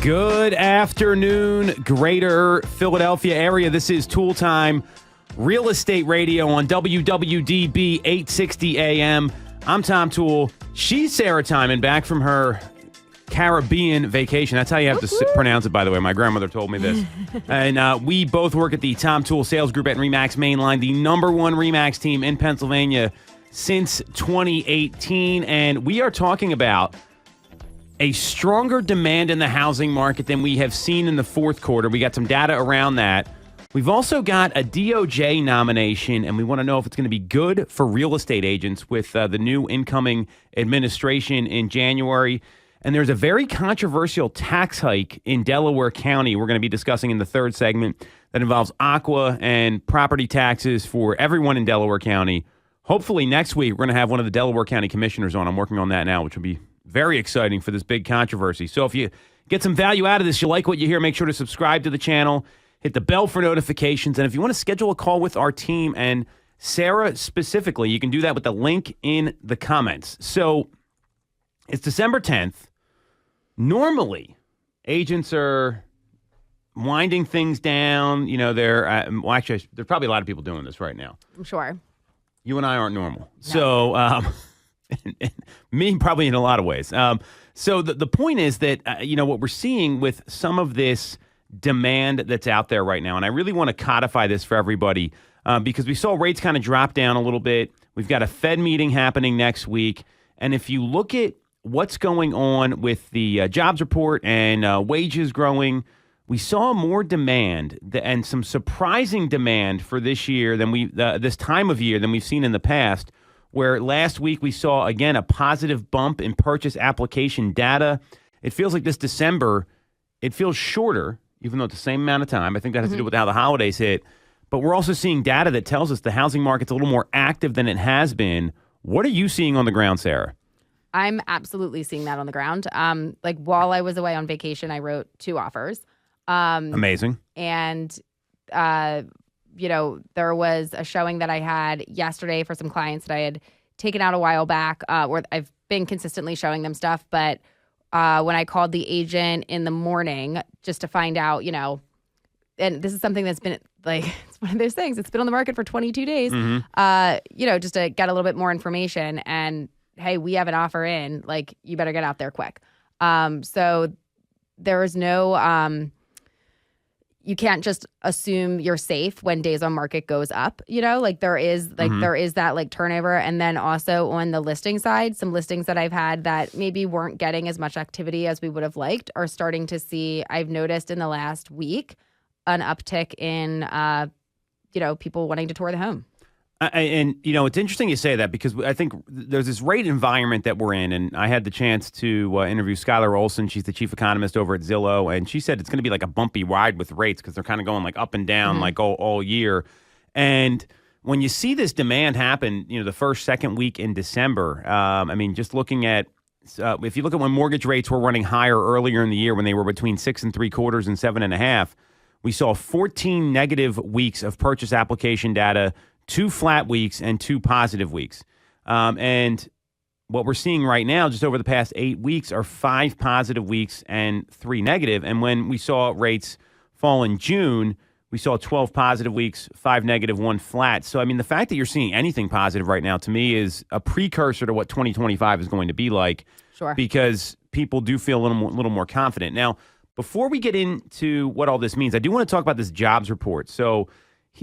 Good afternoon, greater Philadelphia area. This is Toole Time, Real Estate Radio on WWDB 860 AM. I'm Tom Toole. She's Sarah Tymon, back from her Caribbean vacation. That's how you have to pronounce it, by the way. My grandmother told me this. And we both work at the Tom Toole Sales Group at RE/MAX Mainline, the number one RE/MAX team in Pennsylvania since 2018. And we are talking about a stronger demand in the housing market than we have seen in the fourth quarter. We got some data around that. We've also got a DOJ nomination, and we want to know if it's going to be good for real estate agents with the new incoming administration in January. And there's a very controversial tax hike in Delaware County we're going to be discussing in the third segment that involves aqua and property taxes for everyone in Delaware County. Hopefully next week we're going to have one of the Delaware County commissioners on. I'm working on that now, which will be very exciting for this big controversy. So if you get some value out of this, you like what you hear, make sure to subscribe to the channel, hit the bell for notifications. And if you want to schedule a call with our team and Sarah specifically, you can do that with the link in the comments. So it's December 10th. Normally, agents are winding things down. You know, actually, there's probably a lot of people doing this right now. I'm sure. You and I aren't normal. No. So, and me probably in a lot of ways. So the point is that, what we're seeing with some of this demand that's out there right now, and I really want to codify this for everybody because we saw rates kind of drop down a little bit. We've got a Fed meeting happening next week. And if you look at what's going on with the jobs report and wages growing, we saw more demand and some surprising demand for this year than this time of year than we've seen in the past, where last week we saw, again, a positive bump in purchase application data. It feels like this December, it feels shorter, even though it's the same amount of time. I think that has to do with how the holidays hit. But we're also seeing data that tells us the housing market's a little more active than it has been. What are you seeing on the ground, Sarah? I'm absolutely seeing that on the ground. While I was away on vacation, I wrote 2 offers. Amazing. And there was a showing that I had yesterday for some clients that I had taken out a while back, where I've been consistently showing them stuff. But when I called the agent in the morning just to find out, and this is something that's been it's one of those things. It's been on the market for 22 days, just to get a little bit more information. And, hey, we have an offer in, you better get out there quick. So there is no... You can't just assume you're safe when days on market goes up, there is that turnover. And then also on the listing side, some listings that I've had that maybe weren't getting as much activity as we would have liked are starting to see, I've noticed in the last week, an uptick in, people wanting to tour the home. It's interesting you say that because I think there's this rate environment that we're in, and I had the chance to interview Skylar Olson. She's the chief economist over at Zillow, and she said it's going to be like a bumpy ride with rates because they're kind of going up and down all year. And when you see this demand happen, the first, second week in December, just looking at if you look at when mortgage rates were running higher earlier in the year when they were between 6.75% and 7.5%, we saw 14 negative weeks of purchase application data, 2 flat weeks and 2 positive weeks. And what we're seeing right now, just over the past 8 weeks, are 5 positive weeks and 3 negative. And when we saw rates fall in June, we saw 12 positive weeks, 5 negative, 1 flat. So, the fact that you're seeing anything positive right now, to me, is a precursor to what 2025 is going to be like. Sure. Because people do feel a little more confident. Now, before we get into what all this means, I do want to talk about this jobs report. So,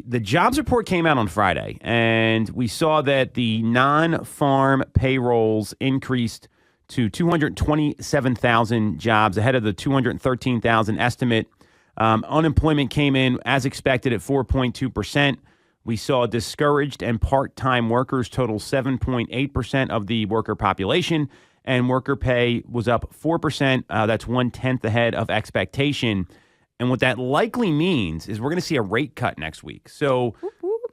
the jobs report came out on Friday, and we saw that the non-farm payrolls increased to 227,000 jobs, ahead of the 213,000 estimate. Unemployment came in as expected at 4.2%. We saw discouraged and part-time workers total 7.8% of the worker population, and worker pay was up 4%. That's 1/10 ahead of expectation. And what that likely means is we're going to see a rate cut next week. So,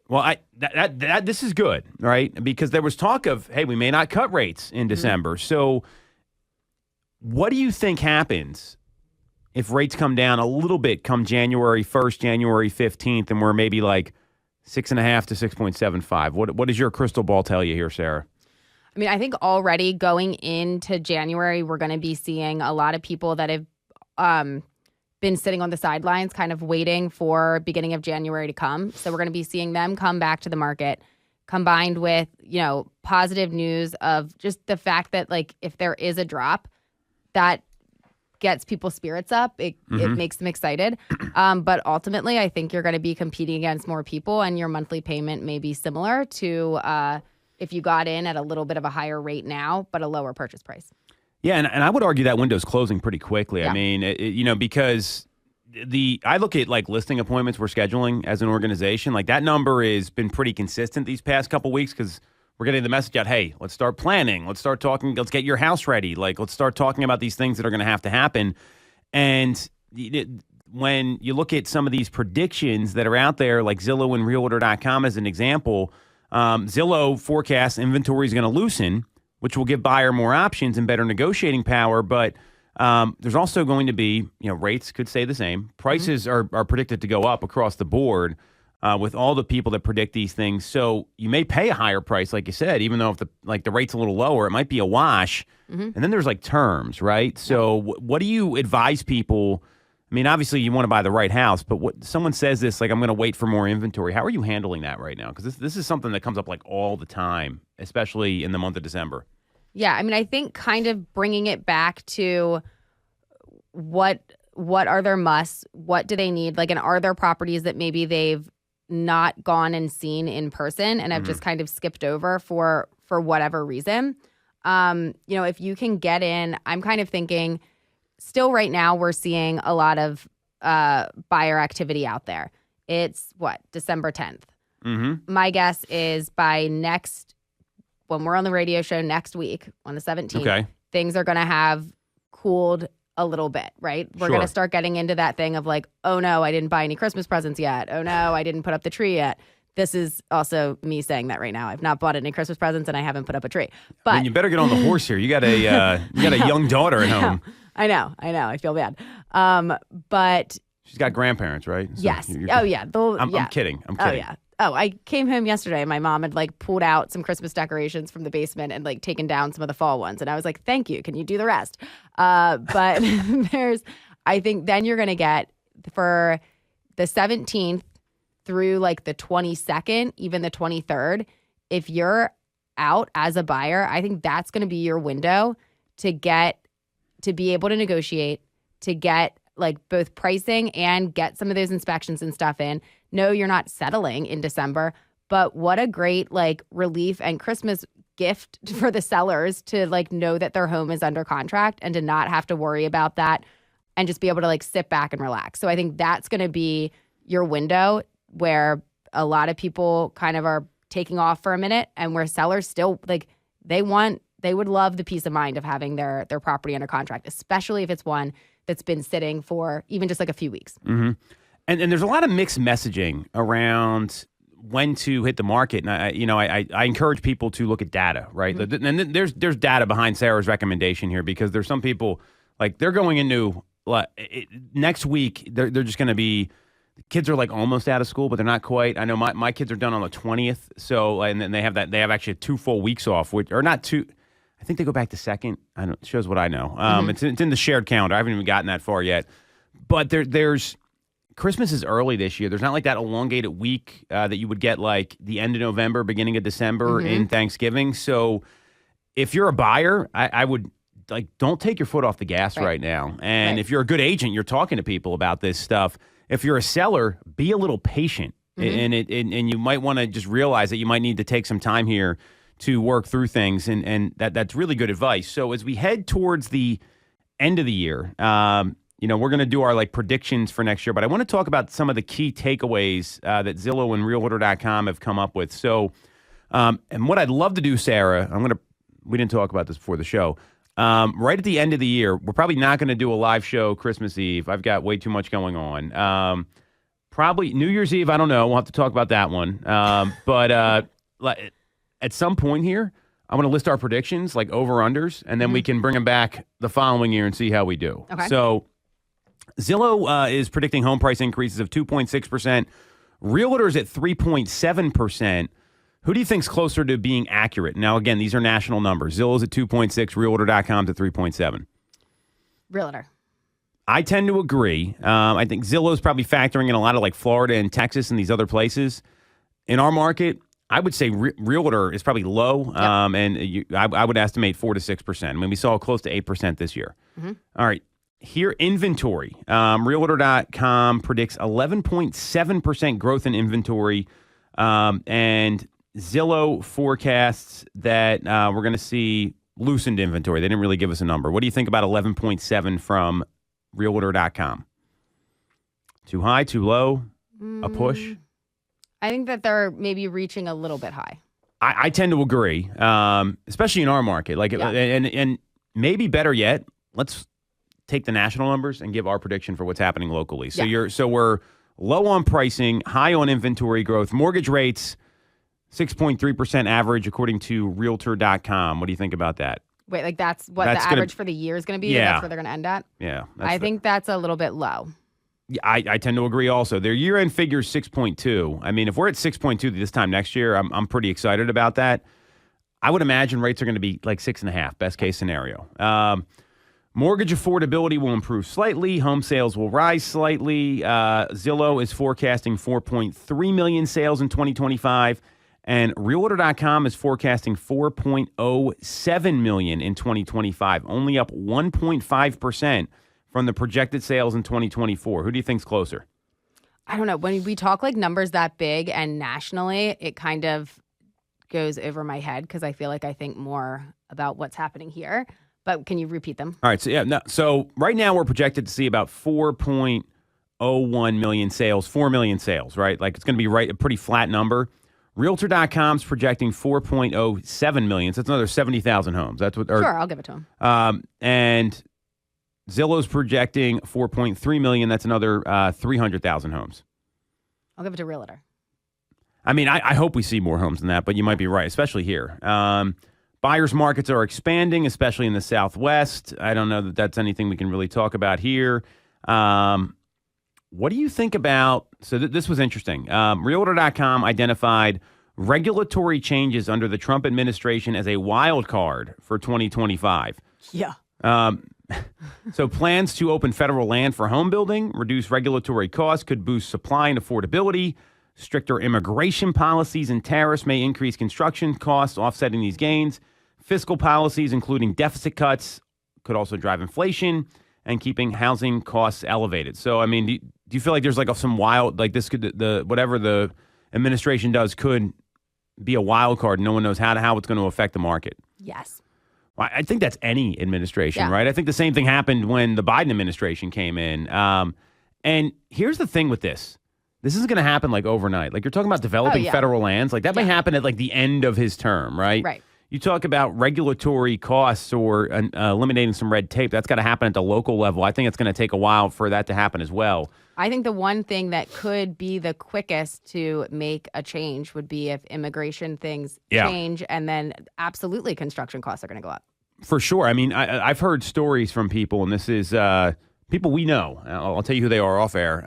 this is good, right? Because there was talk of, hey, we may not cut rates in December. So what do you think happens if rates come down a little bit come January 1st, January 15th, and we're maybe 6.5 to 6.75? What does your crystal ball tell you here, Sarah? I think already going into January, we're going to be seeing a lot of people that have been sitting on the sidelines kind of waiting for beginning of January to come. So we're going to be seeing them come back to the market, combined with, positive news of just the fact that, like, if there is a drop, that gets people's spirits up. It makes them excited. But ultimately, I think you're going to be competing against more people, and your monthly payment may be similar to if you got in at a little bit of a higher rate now, but a lower purchase price. Yeah, and I would argue that window's closing pretty quickly. Yeah. I mean, because I look at like listing appointments we're scheduling as an organization. Like that number has been pretty consistent these past couple weeks because we're getting the message out, hey, let's start planning. Let's start talking. Let's get your house ready. Like, let's start talking about these things that are going to happen. And when you look at some of these predictions that are out there, like Zillow and Realtor.com as an example, Zillow forecasts inventory is going to loosen, which will give buyer more options and better negotiating power. But there's also going to be, rates could stay the same. Prices are predicted to go up across the board with all the people that predict these things. So you may pay a higher price, like you said, even though if the rate's a little lower, it might be a wash. And then there's like terms, right? So what do you advise people? I mean, obviously you want to buy the right house, but what someone says this, like, I'm going to wait for more inventory. How are you handling that right now? Because this is something that comes up like all the time, especially in the month of December. Yeah, I mean, I think kind of bringing it back to what are their musts? What do they need? Like, and are there properties that maybe they've not gone and seen in person and have just kind of skipped over for whatever reason? If you can get in, I'm kind of thinking still right now we're seeing a lot of buyer activity out there. It's December 10th. My guess is by when we're on the radio show next week on the 17th, things are going to have cooled a little bit, right? We're going to start getting into that thing of like, oh no, I didn't buy any Christmas presents yet. Oh no, I didn't put up the tree yet. This is also me saying that right now. I've not bought any Christmas presents and I haven't put up a tree. But I mean, you better get on the horse here. You got a young daughter at home. I know. I feel bad. But she's got grandparents, right? So yes. I'm kidding. Oh yeah. Oh, I came home yesterday. My mom had like pulled out some Christmas decorations from the basement and like taken down some of the fall ones. And I was like, thank you. Can you do the rest? But I think then you're going to get for the 17th through like the 22nd, even the 23rd. If you're out as a buyer, I think that's going to be your window to be able to negotiate, to get like both pricing and get some of those inspections and stuff in. No, you're not settling in December, but what a great like relief and Christmas gift for the sellers to like know that their home is under contract and to not have to worry about that and just be able to like sit back and relax. So I think that's going to be your window where a lot of people kind of are taking off for a minute and where sellers still like they would love the peace of mind of having their property under contract, especially if it's one that's been sitting for even just like a few weeks. And there's a lot of mixed messaging around when to hit the market. And I encourage people to look at data, right? And there's data behind Sarah's recommendation here because there's some people like they're going into next week. They're just going to be, the kids are like almost out of school, but they're not quite. I know my kids are done on the 20th. So, and then they have actually 2 full weeks off, or not 2. I think they go back to second. I don't, shows what I know. It's in the shared calendar. I haven't even gotten that far yet. But there's Christmas is early this year. There's not like that elongated week that you would get like the end of November, beginning of December in Thanksgiving. So if you're a buyer, I would like don't take your foot off the gas right now. And if you're a good agent, you're talking to people about this stuff. If you're a seller, be a little patient, and you might want to just realize that you might need to take some time here to work through things, and that's really good advice. So as we head towards the end of the year, we're going to do our like predictions for next year, but I want to talk about some of the key takeaways that Zillow and Realtor.com have come up with. So, and what I'd love to do, Sarah, we didn't talk about this before the show. Right at the end of the year, we're probably not going to do a live show Christmas Eve. I've got way too much going on. Probably New Year's Eve, I don't know. We'll have to talk about that one. But at some point here, I want to list our predictions, like over-unders, and then we can bring them back the following year and see how we do. Okay. So Zillow is predicting home price increases of 2.6%. Realtors at 3.7%. Who do you think's closer to being accurate? Now, again, these are national numbers. Zillow's at 2.6, Realtor.com's at 3.7. Realtor. I tend to agree. I think Zillow's probably factoring in a lot of like Florida and Texas and these other places. In our market, I would say Realtor is probably low, and I would estimate 4 to 6%. I mean, we saw close to 8% this year. Mm-hmm. All right. Here, inventory. Realtor.com predicts 11.7% growth in inventory, and Zillow forecasts that we're going to see loosened inventory. They didn't really give us a number. What do you think about 11.7 from Realtor.com? Too high, too low, a push? I think that they're maybe reaching a little bit high. I tend to agree, especially in our market. And maybe better yet, let's take the national numbers and give our prediction for what's happening locally. So we're low on pricing, high on inventory growth, mortgage rates 6.3% average according to Realtor.com. What do you think about that? Wait, like that's what the average for the year is going to be? Yeah. That's where they're going to end at? Yeah. I think that's a little bit low. I tend to agree also. Their year-end figure is 6.2. I mean, if we're at 6.2 this time next year, I'm pretty excited about that. I would imagine rates are going to be like 6.5, best case scenario. Mortgage affordability will improve slightly. Home sales will rise slightly. Zillow is forecasting 4.3 million sales in 2025. And Realtor.com is forecasting 4.07 million in 2025, only up 1.5% from the projected sales in 2024. Who do you think's closer? I don't know. When we talk like numbers that big and nationally, it kind of goes over my head because I feel like I think more about what's happening here. But can you repeat them? All right. So right now we're projected to see about 4.01 million sales, 4 million sales, right? Like it's going to be a pretty flat number. Realtor.com's projecting 4.07 million. So that's another 70,000 homes. That's what. Sure, I'll give it to them. And Zillow's projecting 4.3 million. That's another 300,000 homes. I'll give it to Realtor. I mean, I hope we see more homes than that, but you might be right, especially here. Buyers markets are expanding, especially in the Southwest. I don't know that that's anything we can really talk about here. What do you think about, so this was interesting. Realtor.com identified regulatory changes under the Trump administration as a wild card for 2025. Yeah. So plans to open federal land for home building, reduce regulatory costs, could boost supply and affordability. Stricter immigration policies and tariffs may increase construction costs, offsetting these gains. Fiscal policies, including deficit cuts, could also drive inflation and keeping housing costs elevated. So, I mean, do you feel like there's like some wild, like this could, whatever the administration does could be a wild card. No one knows how it's going to affect the market. Yes. Well, I think that's any administration, yeah. Right? I think the same thing happened when the Biden administration came in. And here's the thing with this. This isn't going to happen like overnight. Like you're talking about developing federal lands. Like that may happen at like the end of his term, right? Right. You talk about regulatory costs or eliminating some red tape. That's got to happen at the local level. I think it's going to take a while for that to happen as well. I think the one thing that could be the quickest to make a change would be if immigration things change, and then absolutely construction costs are going to go up. For sure. I mean, I've heard stories from people, and this is people we know. I'll tell you who they are off air,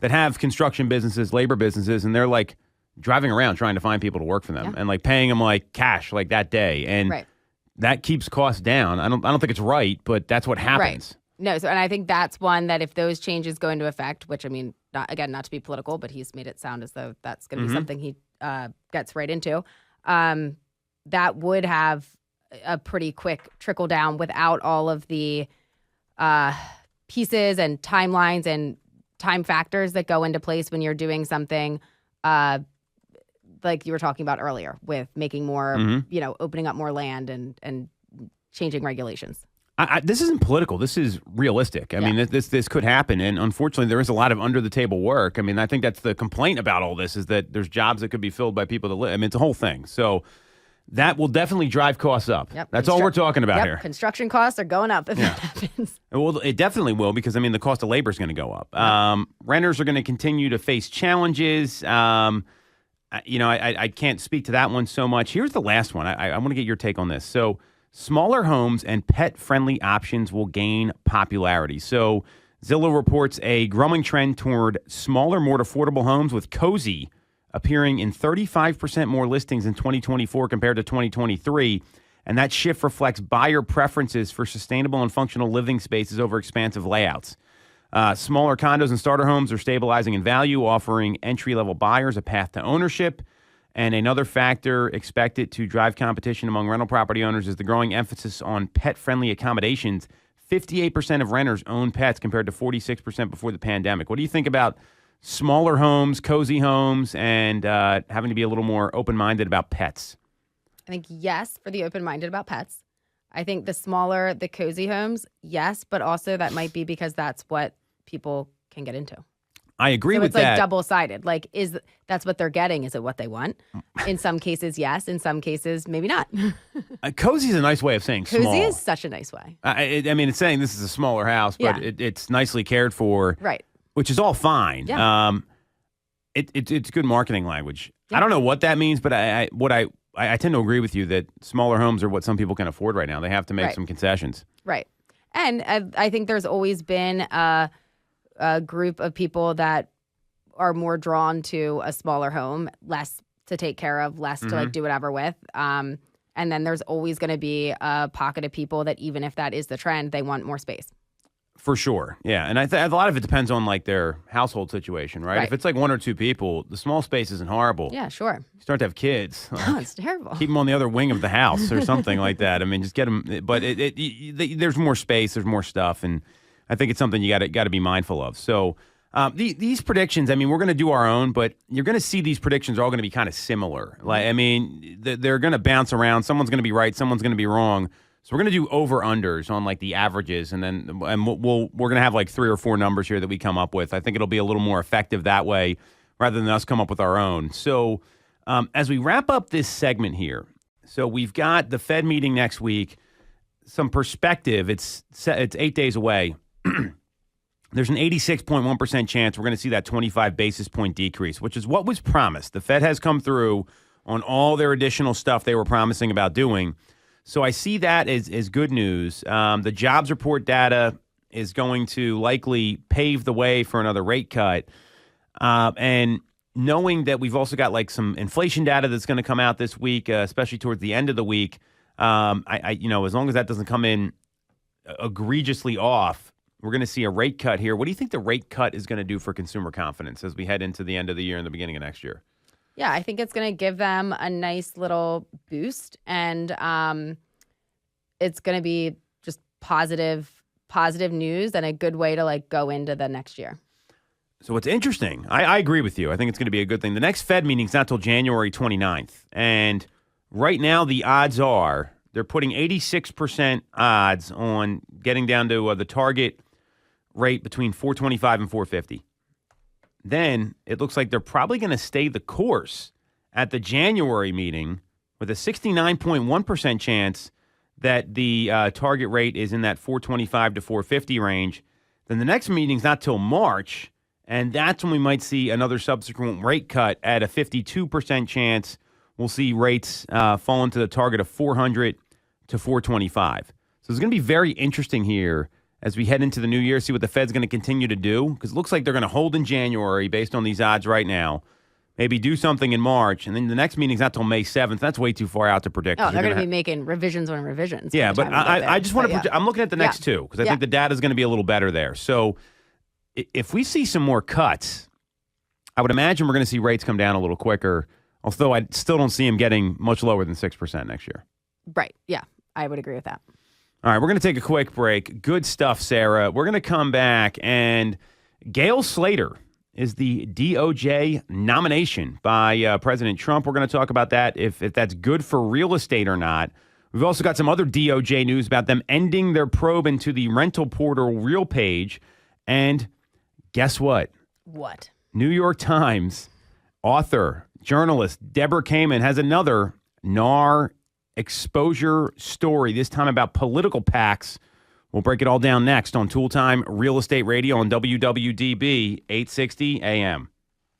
that have construction businesses, labor businesses, and they're like driving around trying to find people to work for them and like paying them like cash like that day. And that keeps costs down. I don't think it's right, but that's what happens. Right. No, and I think that's one that if those changes go into effect, which I mean, not to be political, but he's made it sound as though that's going to be something he gets right into, that would have a pretty quick trickle down without all of the pieces and timelines and time factors that go into place when you're doing something like you were talking about earlier with making more, opening up more land and changing regulations. This isn't political. This is realistic. I mean, this could happen. And unfortunately, there is a lot of under-the-table work. I mean, I think that's the complaint about all this is that there's jobs that could be filled by people that live. I mean, it's a whole thing. So that will definitely drive costs up. Yep. That's all we're talking about here. Construction costs are going up if that happens. Well, it definitely will because, I mean, the cost of labor is going to go up. Renters are going to continue to face challenges. I can't speak to that one so much. Here's the last one. I want to get your take on this. So smaller homes and pet-friendly options will gain popularity. So Zillow reports a growing trend toward smaller, more affordable homes with cozy appearing in 35% more listings in 2024 compared to 2023. And that shift reflects buyer preferences for sustainable and functional living spaces over expansive layouts. Smaller condos and starter homes are stabilizing in value, offering entry-level buyers a path to ownership. And another factor expected to drive competition among rental property owners is the growing emphasis on pet-friendly accommodations. 58% of renters own pets compared to 46% before the pandemic. What do you think about smaller homes, cozy homes, and having to be a little more open-minded about pets? I think yes for the open-minded about pets. I think the smaller, the cozy homes, yes, but also that might be because that's what people can get into. I agree with that. So it's that. like double-sided. Like, that's what they're getting? Is it what they want? In some cases, yes. In some cases, maybe not. Cozy is a nice way of saying small. Cozy is such a nice way. I mean, it's saying this is a smaller house, but it's nicely cared for. Right. Which is all fine. Yeah. It's good marketing language. Yeah. I don't know what that means, but I tend to agree with you that smaller homes are what some people can afford right now. They have to make some concessions. Right. And I think there's always been a group of people that are more drawn to a smaller home, less to take care of, less to like do whatever with. And then there's always going to be a pocket of people that even if that is the trend, they want more space. For sure. Yeah. And a lot of it depends on like their household situation, right? If it's like one or two people, the small space isn't horrible. Yeah, sure. You start to have kids. No, it's terrible. Keep them on the other wing of the house or something like that. I mean, just get them. But there's more space. There's more stuff. And I think it's something you got to be mindful of. So these predictions, I mean, we're going to do our own, but you're going to see these predictions are all going to be kind of similar. Like, I mean, they're going to bounce around. Someone's going to be right. Someone's going to be wrong. So we're going to do over-unders on like the averages, and we're going to have like 3 or 4 numbers here that we come up with. I think it'll be a little more effective that way rather than us come up with our own. So as we wrap up this segment here, so we've got the Fed meeting next week, some perspective. It's 8 days away. There's an 86.1% chance we're going to see that 25 basis point decrease, which is what was promised. The Fed has come through on all their additional stuff they were promising about doing. So I see that as good news. The jobs report data is going to likely pave the way for another rate cut. And knowing that we've also got like some inflation data that's going to come out this week, especially towards the end of the week, as long as that doesn't come in egregiously off, we're going to see a rate cut here. What do you think the rate cut is going to do for consumer confidence as we head into the end of the year and the beginning of next year? Yeah, I think it's going to give them a nice little boost, and it's going to be just positive news and a good way to like go into the next year. So it's interesting. I agree with you. I think it's going to be a good thing. The next Fed meeting's not till January 29th, and right now the odds are they're putting 86% odds on getting down to the target rate between 425 and 450. Then it looks like they're probably going to stay the course at the January meeting with a 69.1% chance that the target rate is in that 425 to 450 range. Then the next meeting's not till March, and that's when we might see another subsequent rate cut at a 52% chance. We'll see rates fall into the target of 400 to 425. So it's going to be very interesting here as we head into the new year, see what the Fed's going to continue to do, because it looks like they're going to hold in January based on these odds right now, maybe do something in March, and then the next meeting's not till May 7th. That's way too far out to predict. Oh, they're going to be making revisions on revisions. Yeah, but I just want to I'm looking at the next two, because I think the data is going to be a little better there. So if we see some more cuts, I would imagine we're going to see rates come down a little quicker, although I still don't see them getting much lower than 6% next year. Right, yeah, I would agree with that. All right, we're going to take a quick break. Good stuff, Sarah. We're going to come back, and Gail Slater is the DOJ nomination by President Trump. We're going to talk about that, if that's good for real estate or not. We've also got some other DOJ news about them ending their probe into the rental portal RealPage. And guess what? What? New York Times author, journalist Deborah Kamen has another NAR exposure story, this time about political PACs. We'll break it all down next on Tool Time Real Estate Radio on WWDB 860 AM.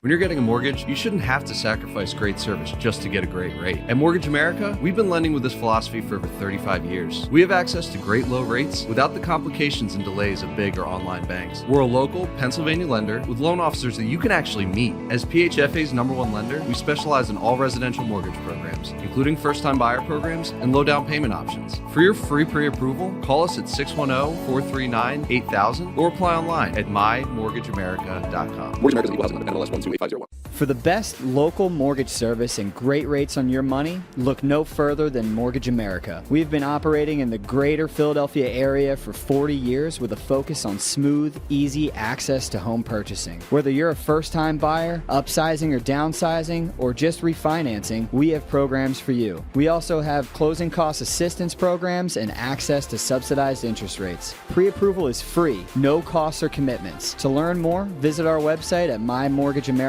When you're getting a mortgage, you shouldn't have to sacrifice great service just to get a great rate. At Mortgage America, we've been lending with this philosophy for over 35 years. We have access to great low rates without the complications and delays of big or online banks. We're a local Pennsylvania lender with loan officers that you can actually meet. As PHFA's #1 lender, we specialize in all residential mortgage programs, including first-time buyer programs and low down payment options. For your free pre-approval, call us at 610-439-8000 or apply online at mymortgageamerica.com. Mortgage America is an equal housing lender, NMLS 1285001. For the best local mortgage service and great rates on your money, look no further than Mortgage America. We've been operating in the greater Philadelphia area for 40 years with a focus on smooth, easy access to home purchasing. Whether you're a first-time buyer, upsizing or downsizing, or just refinancing, we have programs for you. We also have closing cost assistance programs and access to subsidized interest rates. Pre-approval is free, no costs or commitments. To learn more, visit our website at mymortgageamerica.com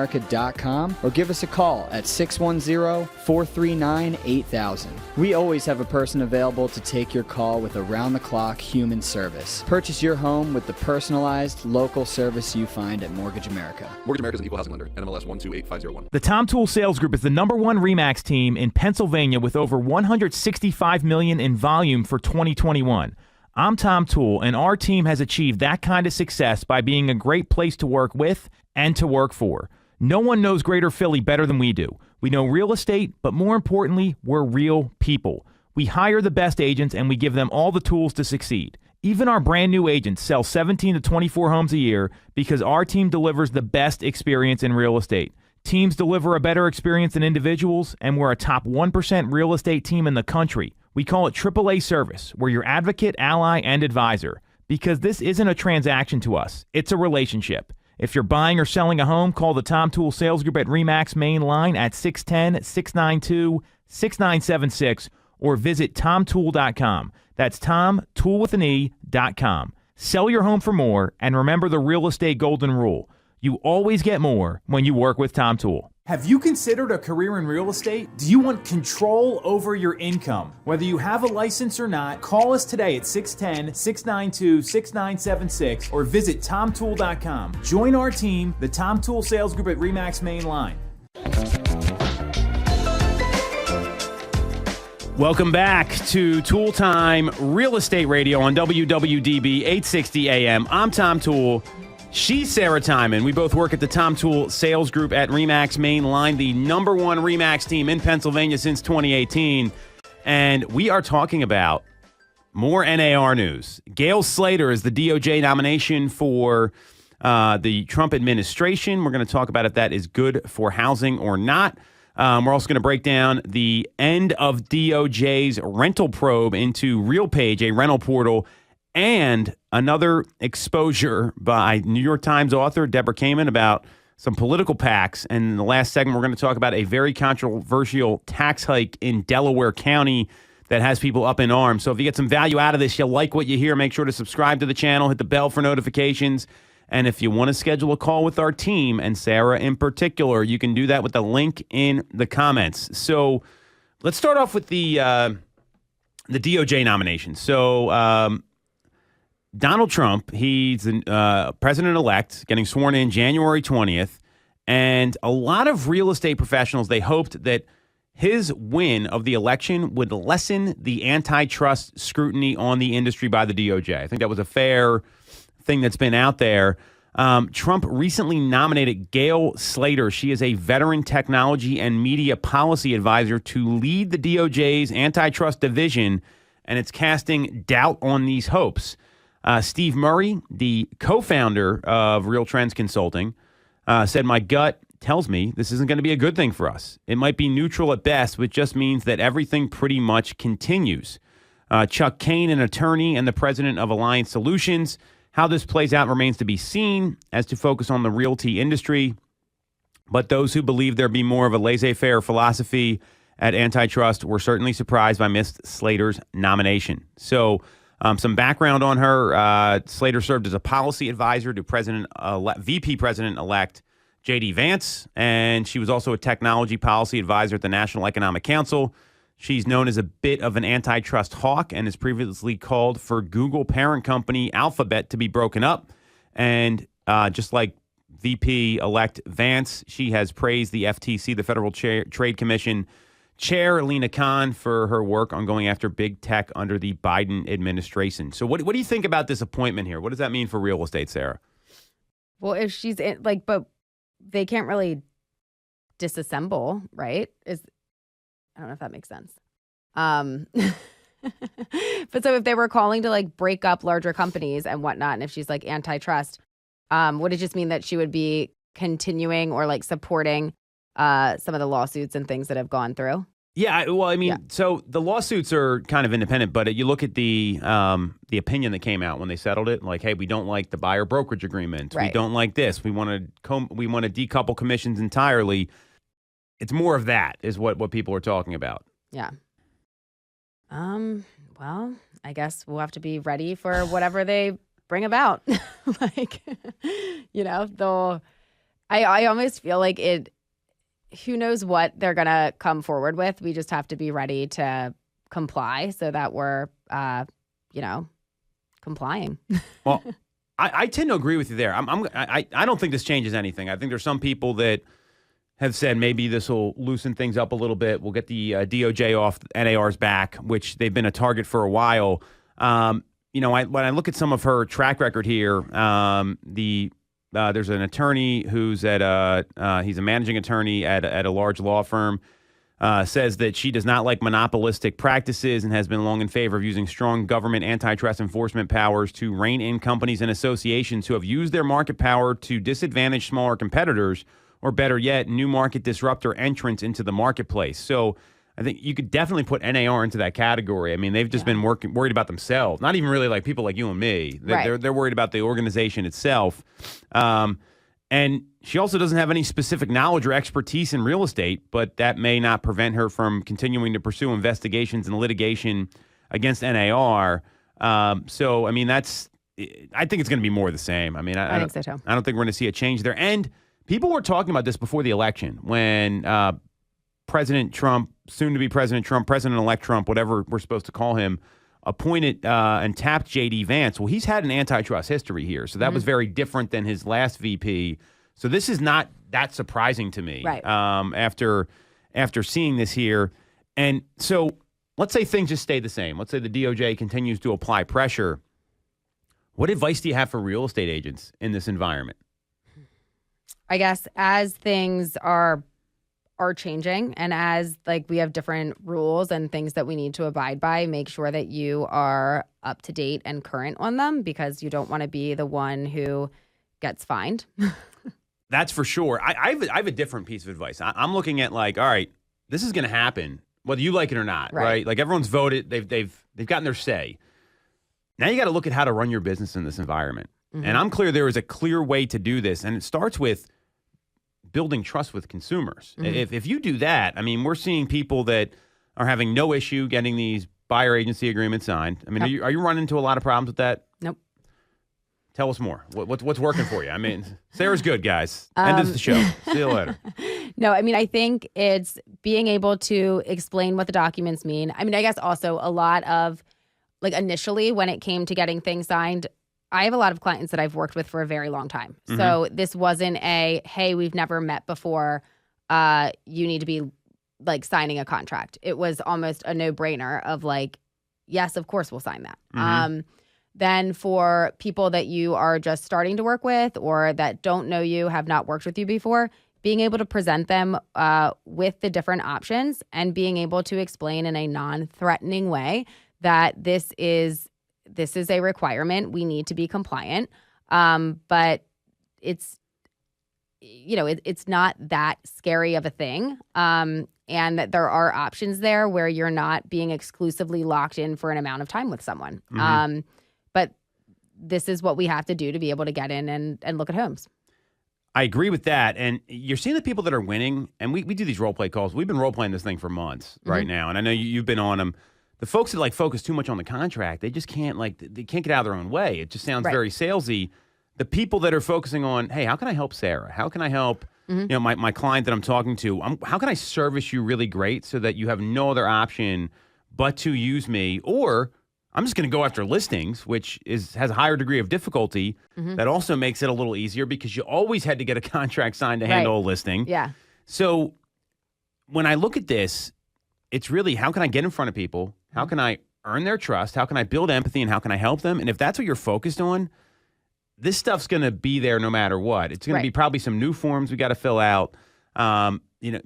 or give us a call at 610-439-8000. We always have a person available to take your call with around-the-clock human service. Purchase your home with the personalized local service you find at Mortgage America. Mortgage America is an equal housing lender, NMLS 128501. The Tom Toole Sales Group is the #1 RE/MAX team in Pennsylvania with over $165 million in volume for 2021. I'm Tom Toole, and our team has achieved that kind of success by being a great place to work with and to work for. No one knows Greater Philly better than we do. We know real estate, but more importantly, we're real people. We hire the best agents, and we give them all the tools to succeed. Even our brand new agents sell 17 to 24 homes a year because our team delivers the best experience in real estate. Teams deliver a better experience than individuals, and we're a top 1% real estate team in the country. We call it AAA service. We're your advocate, ally, and advisor. Because this isn't a transaction to us, it's a relationship. If you're buying or selling a home, call the Tom Toole Sales Group at RE/MAX main line at 610-692-6976 or visit tomtoole.com. That's Tom, Toole with an E.com. Sell your home for more, and remember the real estate golden rule. You always get more when you work with Tom Toole. Have you considered a career in real estate? Do you want control over your income? Whether you have a license or not, call us today at 610-692-6976 or visit tomtoole.com. Join our team, the Tom Toole Sales Group at RE/MAX main line. Welcome back to Toole Time Real Estate Radio on WWDB 860 AM. I'm Tom Toole. She's Sarah Tymon. We both work at the Tom Toole Sales Group at RE/MAX main line, the #1 RE/MAX team in Pennsylvania since 2018. And we are talking about more NAR news. Gail Slater is the DOJ nomination for the Trump administration. We're going to talk about if that is good for housing or not. We're also going to break down the end of DOJ's rental probe into RealPage, a rental portal, and another exposure by New York Times author Deborah Kamen about some political PACs. And in the last segment, we're going to talk about a very controversial tax hike in Delaware County that has people up in arms. So if you get some value out of this, you like what you hear, make sure to subscribe to the channel, hit the bell for notifications. And if you want to schedule a call with our team, and Sarah in particular, you can do that with the link in the comments. So let's start off with the DOJ nomination. So Donald Trump, he's the president-elect, getting sworn in January 20th. And a lot of real estate professionals, they hoped that his win of the election would lessen the antitrust scrutiny on the industry by the DOJ. I think that was a fair thing that's been out there. Trump recently nominated Gail Slater. She is a veteran technology and media policy advisor to lead the DOJ's antitrust division, and it's casting doubt on these hopes. Steve Murray, the co-founder of Real Trends Consulting, said, "My gut tells me this isn't going to be a good thing for us. It might be neutral at best, which just means that everything pretty much continues." Chuck Kane, an attorney and the president of Alliance Solutions, how this plays out remains to be seen as to focus on the realty industry. But those who believe there be more of a laissez-faire philosophy at antitrust were certainly surprised by Ms. Slater's nomination. So some background on her. Slater served as a policy advisor to VP President-elect J.D. Vance, and she was also a technology policy advisor at the National Economic Council. She's known as a bit of an antitrust hawk and has previously called for Google parent company Alphabet to be broken up. And just like VP-elect Vance. She has praised the FTC, the Federal Trade Commission Chair Lena Khan, for her work on going after big tech under the Biden administration. So what do you think about this appointment here? What does that mean for real estate, Sarah? Well, if she's in, but they can't really disassemble, right? I don't know if that makes sense. But so if they were calling to break up larger companies and whatnot, and if she's antitrust, would it just mean that she would be continuing or supporting some of the lawsuits and things that have gone through? Yeah, well, I mean, so the lawsuits are kind of independent, but you look at the opinion that came out when they settled it, hey, we don't like the buyer brokerage agreement. Right. We don't like this. We want to decouple commissions entirely. It's more of that is what people are talking about. Yeah. Well, I guess we'll have to be ready for whatever they bring about. I almost feel like who knows what they're going to come forward with. We just have to be ready to comply so that we're, complying. Well, I tend to agree with you there. I don't think this changes anything. I think there's some people that have said maybe this will loosen things up a little bit. We'll get the DOJ off NAR's back, which they've been a target for a while. When I look at some of her track record here, there's an attorney who's he's a managing attorney at a large law firm, says that she does not like monopolistic practices and has been long in favor of using strong government antitrust enforcement powers to rein in companies and associations who have used their market power to disadvantage smaller competitors, or better yet, new market disruptor entrants into the marketplace. So I think you could definitely put NAR into that category. I mean, they've just been worried about themselves, not even really people like you and me. They're worried about the organization itself. And she also doesn't have any specific knowledge or expertise in real estate, but that may not prevent her from continuing to pursue investigations and litigation against NAR. So, I mean, I think it's going to be more of the same. I mean, I think so too. I don't think we're going to see a change there. And people were talking about this before the election when President Trump, soon-to-be President Trump, President-elect Trump, whatever we're supposed to call him, appointed and tapped J.D. Vance. Well, he's had an antitrust history here, so that was very different than his last VP. So this is not that surprising to me after seeing this here. And so let's say things just stay the same. Let's say the DOJ continues to apply pressure. What advice do you have for real estate agents in this environment? I guess as things are changing and as we have different rules and things that we need to abide by, make sure that you are up to date and current on them, because you don't want to be the one who gets fined. That's for sure. I have a different piece of advice. I'm looking at all right, this is going to happen whether you like it or not, right? Everyone's voted, they've gotten their say. Now you got to look at how to run your business in this environment. Mm-hmm. And I'm clear there is a clear way to do this, and it starts with building trust with consumers. Mm-hmm. If you do that, I mean, we're seeing people that are having no issue getting these buyer agency agreements signed. I mean, are you running into a lot of problems with that? Nope. Tell us more. What's working for you? I mean, Sarah's good, guys. End of the show. See you later. No, I mean, I think it's being able to explain what the documents mean. I mean, I guess also a lot of initially when it came to getting things signed, I have a lot of clients that I've worked with for a very long time. Mm-hmm. So this wasn't hey, we've never met before. You need to be signing a contract. It was almost a no-brainer of yes, of course we'll sign that. Mm-hmm. Then for people that you are just starting to work with or that don't know you, have not worked with you before, being able to present them with the different options and being able to explain in a non-threatening way that this is a requirement. We need to be compliant. But it's not that scary of a thing. And that there are options there where you're not being exclusively locked in for an amount of time with someone. Mm-hmm. But this is what we have to do to be able to get in and look at homes. I agree with that. And you're seeing the people that are winning, and we do these role play calls. We've been role playing this thing for months right now. And I know you've been on them. The folks that focus too much on the contract, they just can't they can't get out of their own way. It just sounds very salesy. The people that are focusing on, hey, how can I help Sarah? How can I help my client that I'm talking to? How can I service you really great so that you have no other option but to use me? Or I'm just going to go after listings, which has a higher degree of difficulty. That also makes it a little easier because you always had to get a contract signed to handle a listing. Yeah. So when I look at this, it's really how can I get in front of people? How can I earn their trust? How can I build empathy? And how can I help them? And if that's what you're focused on, this stuff's going to be there no matter what. It's going to be probably some new forms we got to fill out.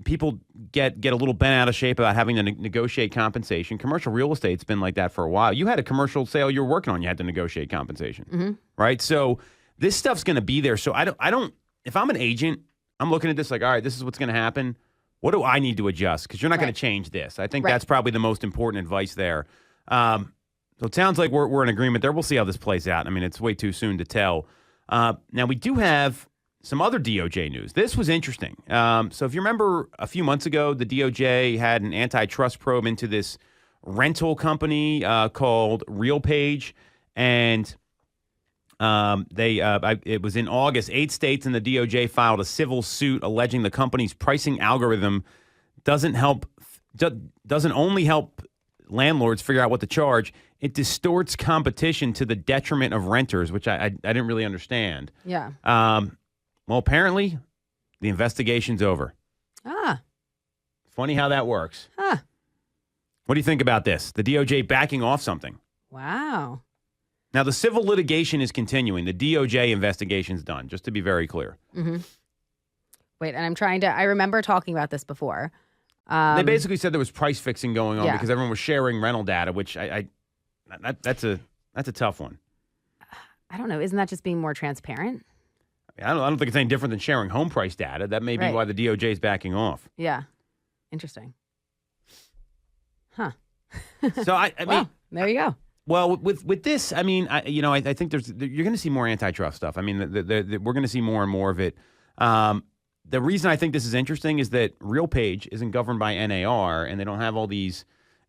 People get a little bent out of shape about having to negotiate compensation. Commercial real estate's been like that for a while. You had a commercial sale you were working on, you had to negotiate compensation, right? So this stuff's going to be there. So I don't. If I'm an agent, I'm looking at this like, all right, this is what's going to happen. What do I need to adjust? Because you're not going to change this. I think that's probably the most important advice there. So it sounds like we're in agreement there. We'll see how this plays out. I mean, it's way too soon to tell. Now we do have some other DOJ news. This was interesting. So if you remember a few months ago, the DOJ had an antitrust probe into this rental company called RealPage. And it was in August. 8 states and the DOJ filed a civil suit alleging the company's pricing algorithm doesn't only help landlords figure out what to charge, it distorts competition to the detriment of renters, which I didn't really understand. Yeah. Well, apparently, the investigation's over. Funny how that works. What do you think about this? The DOJ backing off something. Wow. Now, the civil litigation is continuing. The DOJ investigation's done, just to be very clear. Wait, and I remember talking about this before. They basically said there was price fixing going on Yeah. because everyone was sharing rental data, which that's a tough one. I don't know. Isn't that just being more transparent? I don't think it's any different than sharing home price data. That may be why the DOJ is backing off. Yeah. Interesting. Huh. So I mean, there you go. Well, with this, I mean, I think you're going to see more antitrust stuff. I mean, we're going to see more and more of it. The reason I think this is interesting is that RealPage isn't governed by NAR, and they don't have all these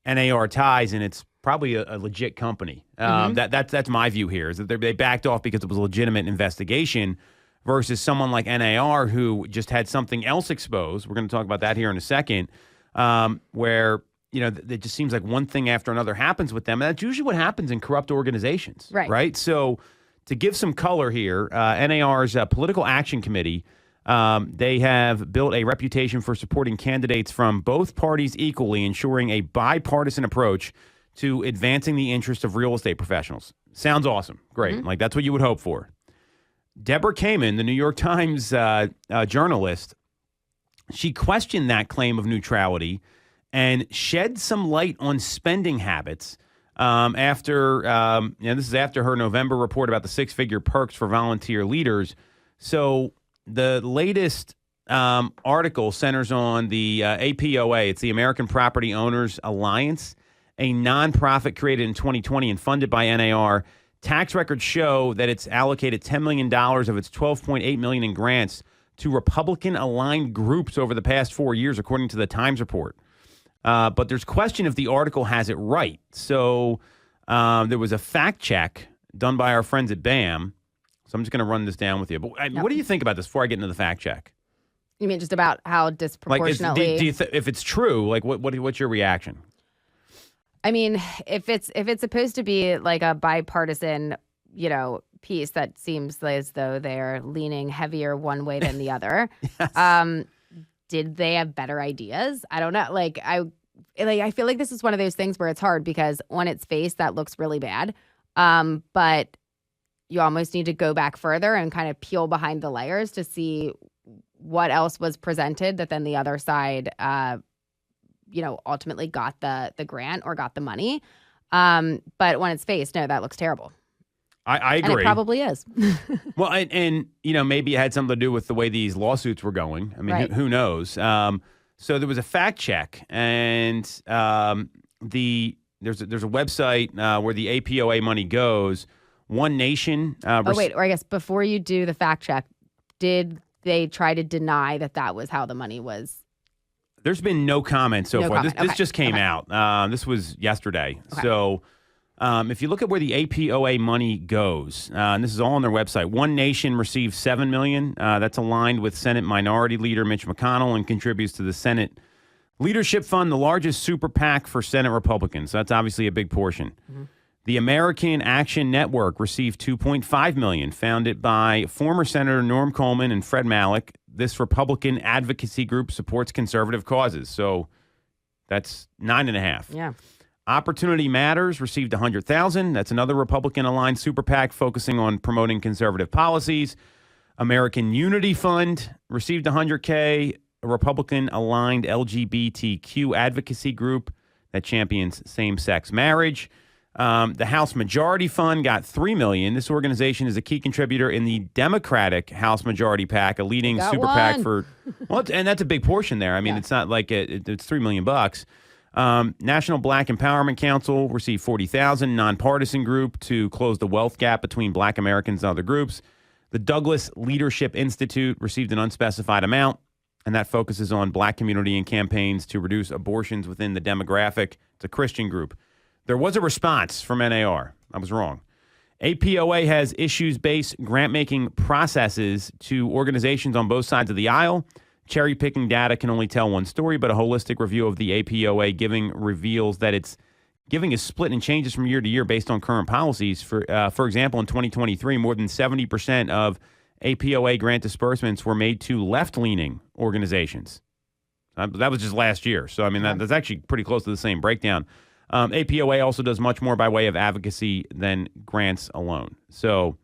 NAR ties, and it's probably a legit company. That's my view here, is that they backed off because it was a legitimate investigation versus someone like NAR who just had something else exposed. We're going to talk about that here in a second, where it just seems like one thing after another happens with them. And that's usually what happens in corrupt organizations. Right? So to give some color here, NAR's Political Action Committee, they have built a reputation for supporting candidates from both parties equally, ensuring a bipartisan approach to advancing the interests of real estate professionals. Sounds awesome. Great. Like, that's what you would hope for. Deborah Kamen, the New York Times journalist, she questioned that claim of neutrality and shed some light on spending habits after this is after her November report about the 6-figure perks for volunteer leaders. So the latest article centers on the APOA. It's the American Property Owners Alliance, a nonprofit created in 2020 and funded by NAR. Tax records show that it's allocated $10 million of its $12.8 million in grants to Republican-aligned groups over the past 4 years, according to the Times report. But there's question if the article has it right. So there was a fact check done by our friends at BAM. So I'm just going to run this down with you. But what do you think about this before I get into the fact check? You mean just about how disproportionately? Like, if it's true, like what's your reaction? I mean, if it's supposed to be like a bipartisan, piece that seems as though they're leaning heavier one way than the other. Yes. Did they have better ideas? I don't know. I feel like this is one of those things where it's hard because on its face that looks really bad, but you almost need to go back further and kind of peel behind the layers to see what else was presented that then the other side ultimately got the grant or got the money. But on its face, no, that looks terrible. I agree. And it probably is. Well, and maybe it had something to do with the way these lawsuits were going. I mean, right. who knows? So there was a fact check, and there's a website where the APOA money goes. One Nation. Or I guess before you do the fact check, did they try to deny that was how the money was? There's been no comment so far. Comment. This just came out. This was yesterday. Okay. So if you look at where the APOA money goes, and this is all on their website, One Nation receives $7 million. That's aligned with Senate Minority Leader Mitch McConnell and contributes to the Senate Leadership Fund, the largest super PAC for Senate Republicans. So that's obviously a big portion. Mm-hmm. The American Action Network received $2.5 million, founded by former Senator Norm Coleman and Fred Malek. This Republican advocacy group supports conservative causes. So that's 9.5. Yeah. Opportunity Matters received $100,000. That's another Republican-aligned super PAC focusing on promoting conservative policies. American Unity Fund received $100K, a Republican-aligned LGBTQ advocacy group that champions same-sex marriage. The House Majority Fund got $3 million. This organization is a key contributor in the Democratic House Majority PAC, a leading super PAC for, well, and that's a big portion there. I mean, it's not like it's $3 million bucks. National Black Empowerment Council received $40,000, nonpartisan group to close the wealth gap between Black Americans and other groups. The Douglas Leadership Institute received an unspecified amount, and that focuses on Black community and campaigns to reduce abortions within the demographic. It's a Christian group. There was a response from NAR. I was wrong. APOA has issues-based grant-making processes to organizations on both sides of the aisle. Cherry-picking data can only tell one story, but a holistic review of the APOA giving reveals that its giving is split and changes from year to year based on current policies. For example, in 2023, more than 70% of APOA grant disbursements were made to left-leaning organizations. That was just last year. So, I mean, that's actually pretty close to the same breakdown. APOA also does much more by way of advocacy than grants alone. So,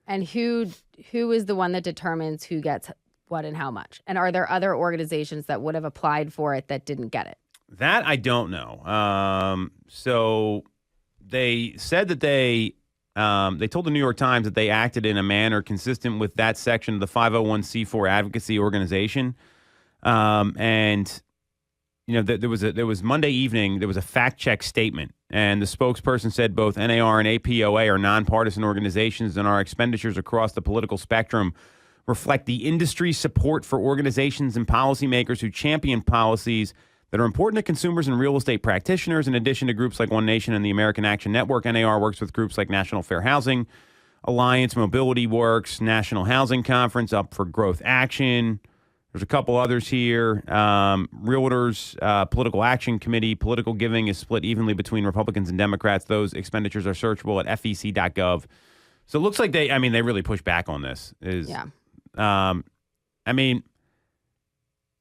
and who is the one that determines who gets what and how much? And are there other organizations that would have applied for it that didn't get it? That I don't know. So they said that they told the New York Times that they acted in a manner consistent with that section of the 501c4 advocacy organization. And you know, there was Monday evening, there was a fact check statement, and the spokesperson said both NAR and APOA are nonpartisan organizations, and our expenditures across the political spectrum reflect the industry's support for organizations and policymakers who champion policies that are important to consumers and real estate practitioners. In addition to groups like One Nation and the American Action Network, NAR works with groups like National Fair Housing Alliance, Mobility Works, National Housing Conference, Up for Growth Action. There's a couple others here. Realtors, Political Action Committee. Political giving is split evenly between Republicans and Democrats. Those expenditures are searchable at fec.gov. So it looks like they really push back on this. I mean,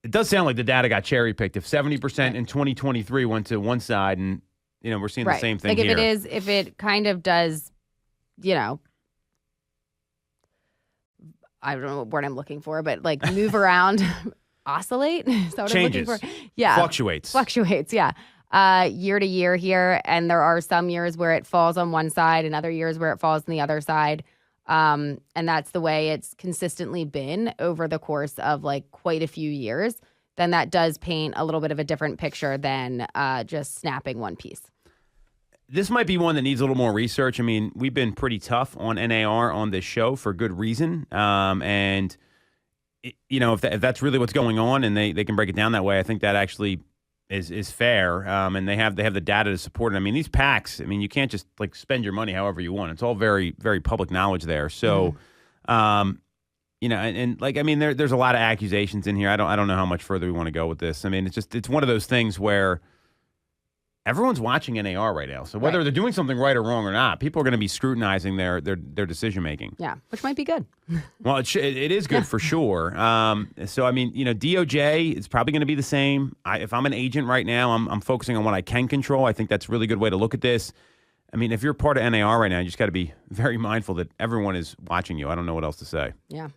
it does sound like the data got cherry picked. If 70% in 2023 went to one side, and you know we're seeing the same thing like here. If it kind of does, you know, I don't know what word I'm looking for, but like move around, oscillate. Is that what Changes. I'm looking for? Yeah, fluctuates. Yeah, year to year here, and there are some years where it falls on one side, and other years where it falls on the other side. And that's the way it's consistently been over the course of like quite a few years, then that does paint a little bit of a different picture than just snapping one piece. This might be one that needs a little more research. I mean, we've been pretty tough on NAR on this show for good reason. And, you know, if that's really what's going on and they can break it down that way, I think that actually is fair. And they have the data to support it. I mean, these PACs, I mean, you can't just like spend your money however you want. It's all very, very public knowledge there. So, you know, and like, I mean, there's a lot of accusations in here. I don't know how much further we want to go with this. I mean, it's one of those things where everyone's watching NAR right now. So whether they're doing something right or wrong or not, people are going to be scrutinizing their decision making. Yeah, which might be good. Well, it is good for sure. So I mean, you know, DOJ is probably going to be the same. If I'm an agent right now, I'm focusing on what I can control. I think that's a really good way to look at this. I mean, if you're part of NAR right now, you just got to be very mindful that everyone is watching you. I don't know what else to say. Yeah.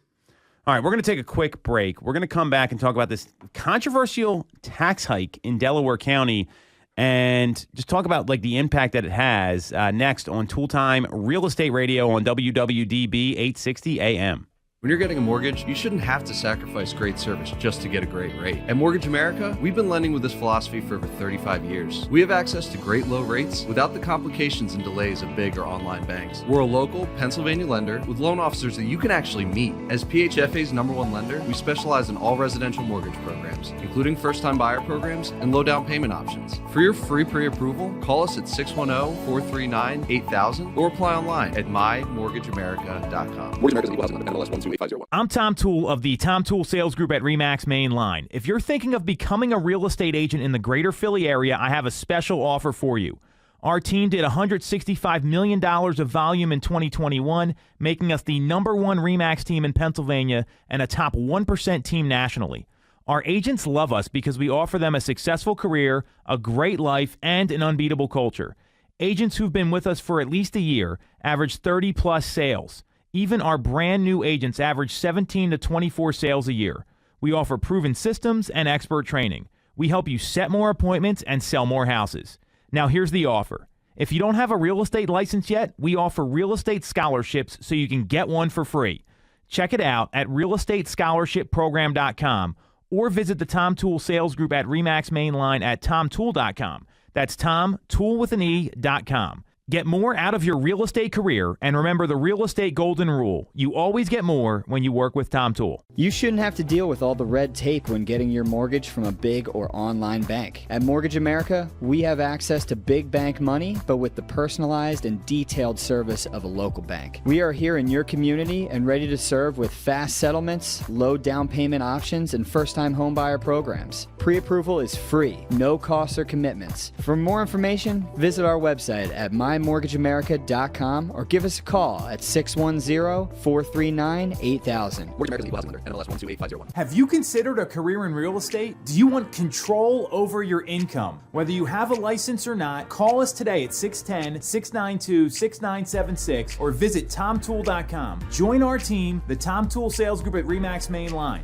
All right, we're going to take a quick break. We're going to come back and talk about this controversial tax hike in Delaware County and just talk about like the impact that it has next on Tool Time Real Estate Radio on WWDB 860 AM. When you're getting a mortgage, you shouldn't have to sacrifice great service just to get a great rate. At Mortgage America, we've been lending with this philosophy for over 35 years. We have access to great low rates without the complications and delays of big or online banks. We're a local Pennsylvania lender with loan officers that you can actually meet. As PHFA's #1 lender, we specialize in all residential mortgage programs, including first-time buyer programs and low down payment options. For your free pre-approval, call us at 610-439-8000 or apply online at mymortgageamerica.com. Mortgage America's equal housing lender, NMLS 12850. I'm Tom Toole of the Tom Toole Sales Group at RE/MAX Main Line. If you're thinking of becoming a real estate agent in the greater Philly area, I have a special offer for you. Our team did $165 million of volume in 2021, making us the number one RE/MAX team in Pennsylvania and a top 1% team nationally. Our agents love us because we offer them a successful career, a great life, and an unbeatable culture. Agents who've been with us for at least a year average 30-plus sales. Even our brand new agents average 17 to 24 sales a year. We offer proven systems and expert training. We help you set more appointments and sell more houses. Now, here's the offer. If you don't have a real estate license yet, we offer real estate scholarships so you can get one for free. Check it out at realestatescholarshipprogram.com or visit the Tom Toole Sales Group at RE/MAX Mainline at tomtoole.com. That's tomtoole.com. Get more out of your real estate career, and remember the real estate golden rule. You always get more when you work with Tom Toole. You shouldn't have to deal with all the red tape when getting your mortgage from a big or online bank. At Mortgage America, we have access to big bank money, but with the personalized and detailed service of a local bank. We are here in your community and ready to serve with fast settlements, low down payment options, and first-time homebuyer programs. Pre-approval is free, no costs or commitments. For more information, visit our website at mymortgageamerica.com or give us a call at 610-439-8000. Mortgage America is equal housing lender. NMLS 1285001. Have you considered a career in real estate? Do you want control over your income? Whether you have a license or not, call us today at 610-692-6976 or visit tomtoole.com. Join our team, the Tom Toole Sales Group at RE/MAX Mainline.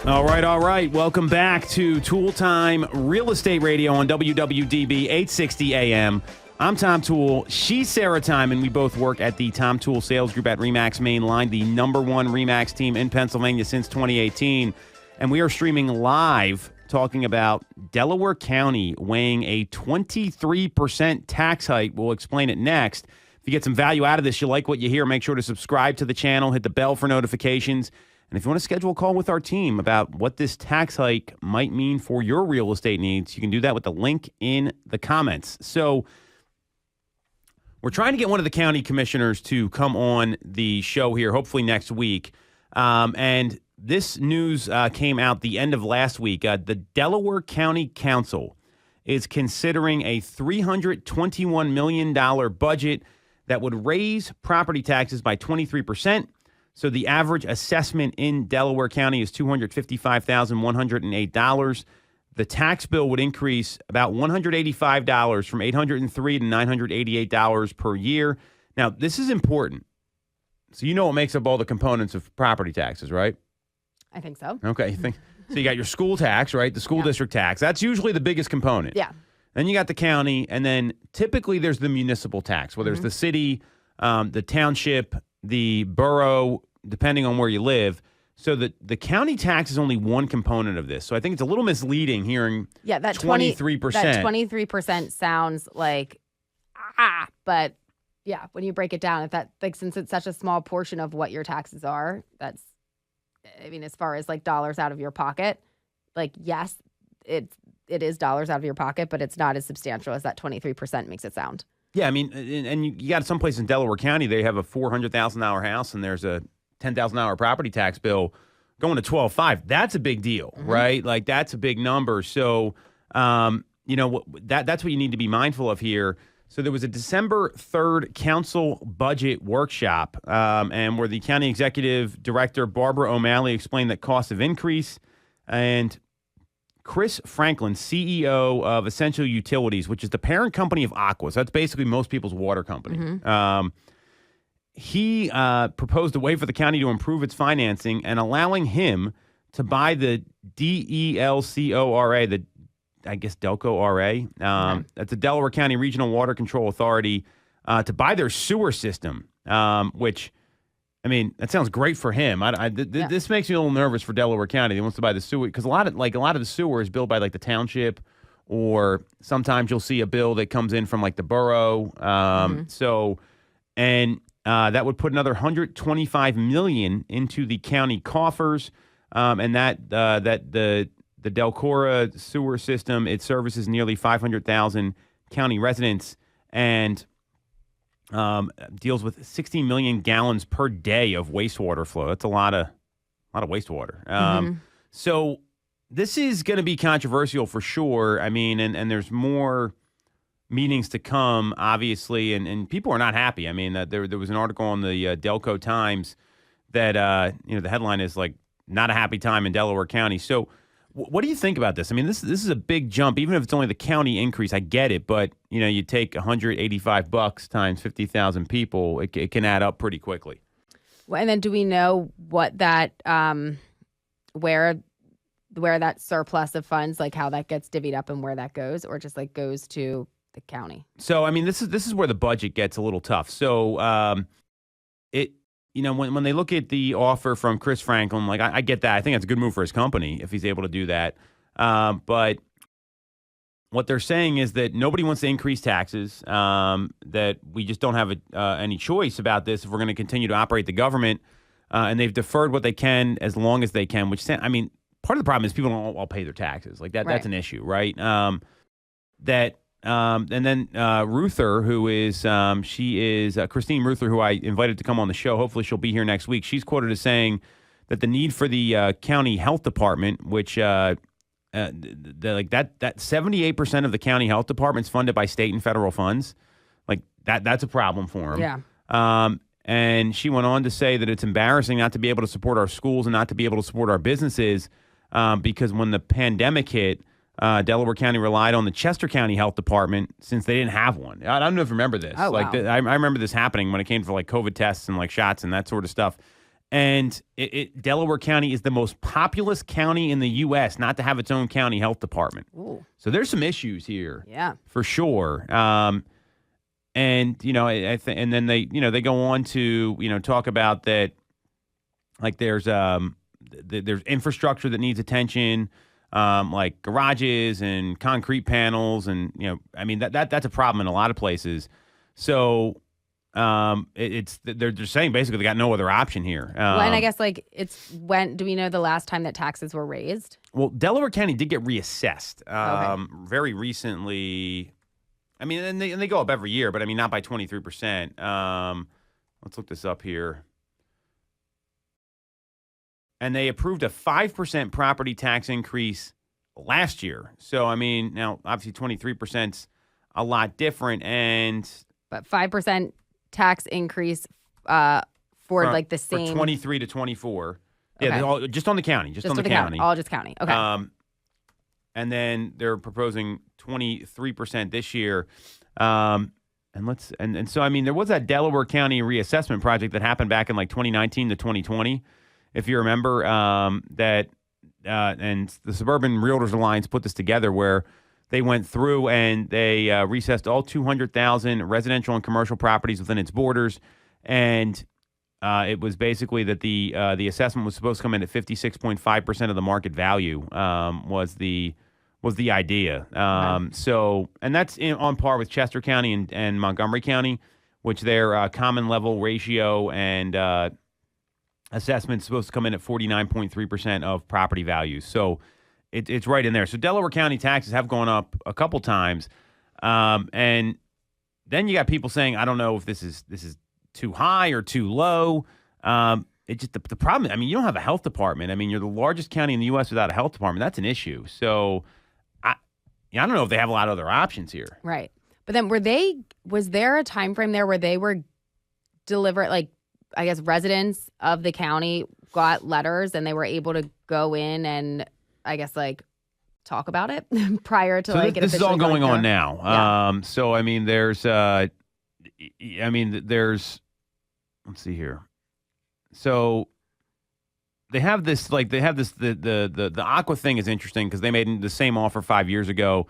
All right. Welcome back to Toole Time Real Estate Radio on WWDB 860 AM. I'm Tom Toole. She's Sarah Tymon. We both work at the Tom Toole Sales Group at RE/MAX Mainline, the number one RE/MAX team in Pennsylvania since 2018. And we are streaming live talking about Delaware County weighing a 23% tax hike. We'll explain it next. If you get some value out of this, you like what you hear, make sure to subscribe to the channel, hit the bell for notifications. And if you want to schedule a call with our team about what this tax hike might mean for your real estate needs, you can do that with the link in the comments. So we're trying to get one of the county commissioners to come on the show here, hopefully next week. And this news came out the end of last week. The Delaware County Council is considering a $321 million budget that would raise property taxes by 23%. So the average assessment in Delaware County is $255,108. The tax bill would increase about $185 from $803 to $988 per year. Now, this is important. So you know what makes up all the components of property taxes, right? I think so. Okay. So you got your school tax, right? The school district tax. That's usually the biggest component. Yeah. Then you got the county, and then typically there's the municipal tax, whether it's the city, the township, the borough, depending on where you live. So the county tax is only one component of this. So I think it's a little misleading hearing that 23%. That 23% sounds like, but yeah, when you break it down, since it's such a small portion of what your taxes are, as far as like dollars out of your pocket, like, yes, it is dollars out of your pocket, but it's not as substantial as that 23% makes it sound. Yeah, and you got some place in Delaware County, they have a $400,000 house, and there's a $10,000 property tax bill going to 12.5. That's a big deal, right? Like, that's a big number. So, that's what you need to be mindful of here. So there was a December 3rd council budget workshop, and where the county executive director, Barbara O'Malley, explained that costs have increased, and Chris Franklin, CEO of Essential Utilities, which is the parent company of Aqua. So that's basically most people's water company. He proposed a way for the county to improve its financing and allowing him to buy the DELCORA, Delco RA. That's the Delaware County Regional Water Control Authority, to buy their sewer system, which, that sounds great for him. This makes me a little nervous for Delaware County. He wants to buy the sewer because a lot of the sewer is built by like the township, or sometimes you'll see a bill that comes in from like the borough. That would put another $125 million into the county coffers, and the Delcora sewer system, it services nearly 500,000 county residents and deals with 60 million gallons per day of wastewater flow. That's a lot of wastewater. So this is going to be controversial for sure. I mean, and there's more meetings to come, obviously, and people are not happy. I mean, there was an article on the Delco Times that the headline is like, not a happy time in Delaware County. So what do you think about this? I mean, this is a big jump, even if it's only the county increase. I get it, but you take $185 times 50,000 people, it can add up pretty quickly. Well, and then do we know what that where that surplus of funds, like how that gets divvied up and where that goes, or just like goes to the county? So I mean, this is where the budget gets a little tough. So when they look at the offer from Chris Franklin, like I get that. I think that's a good move for his company if he's able to do that. But what they're saying is that nobody wants to increase taxes, that we just don't have any choice about this if we're going to continue to operate the government. And they've deferred what they can as long as they can, which, I mean, part of the problem is people don't all pay their taxes. Like that, That's an issue, right? And then Ruther, who is she is Christine Ruther, who I invited to come on the show. Hopefully, she'll be here next week. She's quoted as saying that the need for the county health department, which that 78% of the county health department is funded by state and federal funds, like that's a problem for them. Yeah. And she went on to say that it's embarrassing not to be able to support our schools and not to be able to support our businesses because when the pandemic hit, Delaware County relied on the Chester County Health Department since they didn't have one. I don't know if you remember this. Oh, wow. I remember this happening when it came for like COVID tests and like shots and that sort of stuff. And Delaware County is the most populous county in the U.S. not to have its own county health department. Ooh. So there's some issues here. Yeah. For sure. And and then they go on to talk about that, like there's infrastructure that needs attention, like garages and concrete panels, and I mean that's a problem in a lot of places. So they're just saying basically they got no other option here. Well, and I guess do we know the last time that taxes were raised? Well, Delaware County did get reassessed Okay. very recently. I mean, and they go up every year, but I mean, not by 23%. Let's look this up here. And they approved a 5% property tax increase last year. So, I mean, now, obviously, 23%'s a lot different. But 5% tax increase for like the same. For 23 to 24. Okay. Yeah, just on the county. Just on the county. All just county. Okay. And then they're proposing 23% this year. And so I mean there was that Delaware County reassessment project that happened back in like 2019 to 2020, if you remember, and the Suburban Realtors Alliance put this together where they went through and they reassessed all 200,000 residential and commercial properties within its borders, and it was basically that the assessment was supposed to come in at 56.5% of the market value was the idea. So, and that's on par with Chester County and Montgomery County, which their common level ratio and assessment is supposed to come in at 49.3% of property values. So it's right in there. So Delaware County taxes have gone up a couple times. And then you got people saying, I don't know if this is too high or too low. It just the problem. I mean, you don't have a health department. I mean, you're the largest county in the U.S. without a health department. That's an issue. So I don't know if they have a lot of other options here. Right. But then was there a time frame there where they were delivered, like, I guess residents of the county got letters and they were able to go in and I guess like talk about it prior to this is all going on now. Yeah. So I mean there's let's see here. So the Aqua thing is interesting because they made the same offer 5 years ago.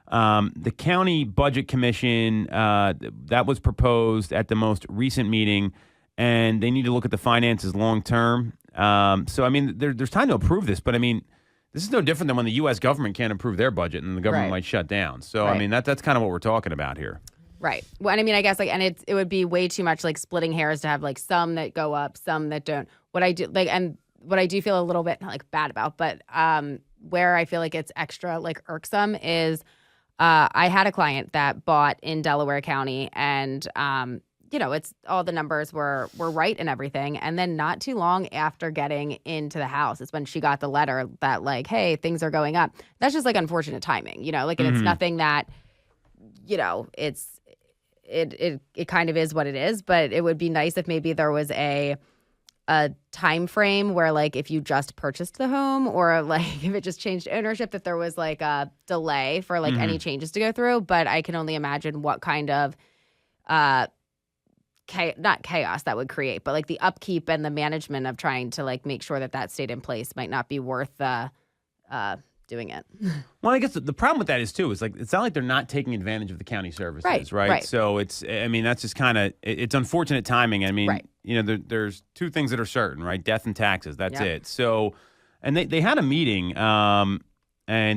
The county budget commission that was proposed at the most recent meeting, and they need to look at the finances long term. So I mean, there's time to approve this, but I mean, this is no different than when the U.S. government can't approve their budget and the government might shut down. So I mean, that's kind of what we're talking about here. Right. Well, and I mean, I guess like, and it would be way too much like splitting hairs to have like some that go up, some that don't. What I do feel a little bit like bad about, but where I feel like it's extra like irksome is I had a client that bought in Delaware County, and it's all the numbers were right and everything. And then not too long after getting into the house is when she got the letter that like, hey, things are going up. That's just like unfortunate timing, and it's nothing that, it kind of is what it is. But it would be nice if maybe there was a time frame where like if you just purchased the home or like if it just changed ownership, if there was like a delay for like any changes to go through. But I can only imagine what kind of not chaos that would create, but like the upkeep and the management of trying to like make sure that stayed in place might not be worth doing it. Well, I guess the problem with that is too, is like, it's not like they're not taking advantage of the county services, right? So that's just kind of, it's unfortunate timing. I mean, there's two things that are certain, right? Death and taxes. That's it. So, and they had a meeting, and